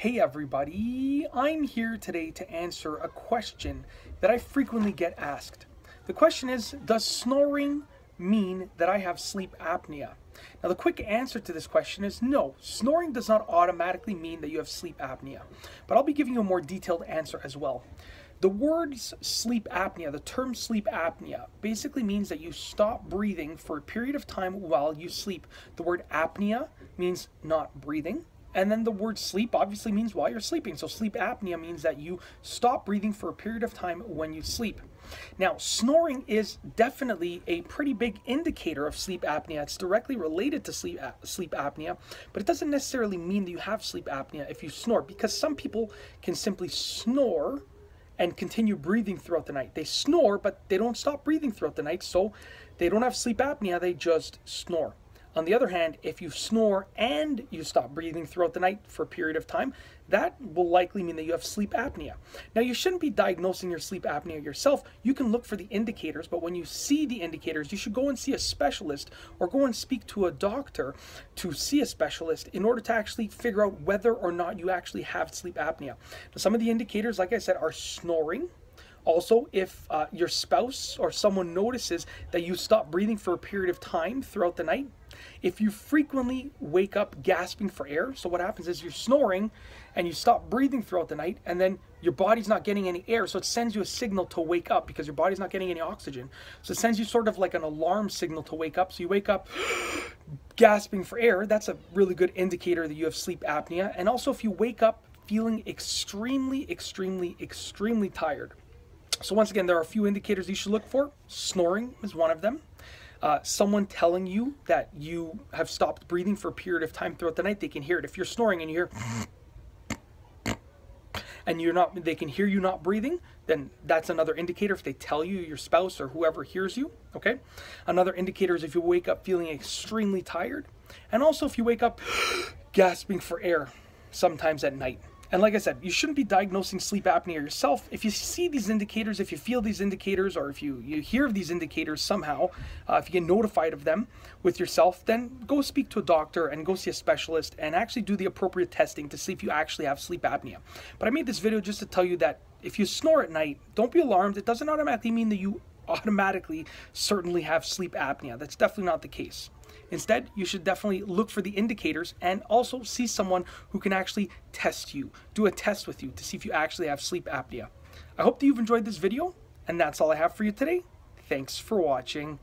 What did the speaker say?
Hey everybody, I'm here today to answer a question that I frequently get asked. The question is, does snoring mean that I have sleep apnea? Now the quick answer to this question is no, snoring does not automatically mean that you have sleep apnea, but I'll be giving you a more detailed answer as well. The words sleep apnea, the term sleep apnea, basically means that you stop breathing for a period of time while you sleep. The word apnea means not breathing. And then the word sleep obviously means while you're sleeping. So sleep apnea means that you stop breathing for a period of time when you sleep. Now, snoring is definitely a pretty big indicator of sleep apnea. It's directly related to sleep apnea, but it doesn't necessarily mean that you have sleep apnea if you snore, because some people can simply snore and continue breathing throughout the night. They snore, but they don't stop breathing throughout the night, so they don't have sleep apnea, they just snore. On the other hand, if you snore and you stop breathing throughout the night for a period of time, that will likely mean that you have sleep apnea. Now, you shouldn't be diagnosing your sleep apnea yourself. You can look for the indicators, but when you see the indicators, you should go and see a specialist or go and speak to a doctor to see a specialist in order to actually figure out whether or not you actually have sleep apnea. Now, some of the indicators, like I said, are snoring. Also, if your spouse or someone notices that you stop breathing for a period of time throughout the night, if you frequently wake up gasping for air, so what happens is you're snoring and you stop breathing throughout the night, and then your body's not getting any air, so it sends you a signal to wake up because your body's not getting any oxygen. So it sends you sort of like an alarm signal to wake up. So you wake up gasping for air. That's a really good indicator that you have sleep apnea. And also if you wake up feeling extremely tired. So once again, there are a few indicators you should look for. Snoring is one of them. Someone telling you that you have stopped breathing for a period of time throughout the night, they can hear it. If you're snoring and you hear and they can hear you not breathing, then that's another indicator if they tell you, your spouse or whoever hears you, okay? Another indicator is if you wake up feeling extremely tired, and also if you wake up gasping for air sometimes at night. And like I said, you shouldn't be diagnosing sleep apnea yourself. If you see these indicators, if you feel these indicators, or if you hear of these indicators somehow, if you get notified of them with yourself, then go speak to a doctor and go see a specialist and actually do the appropriate testing to see if you actually have sleep apnea. But I made this video just to tell you that if you snore at night, don't be alarmed. It doesn't automatically mean that you automatically certainly have sleep apnea. That's definitely not the case. Instead, you should definitely look for the indicators and also see someone who can actually test you, do a test with you to see if you actually have sleep apnea. I hope that you've enjoyed this video, and that's all I have for you today. Thanks for watching.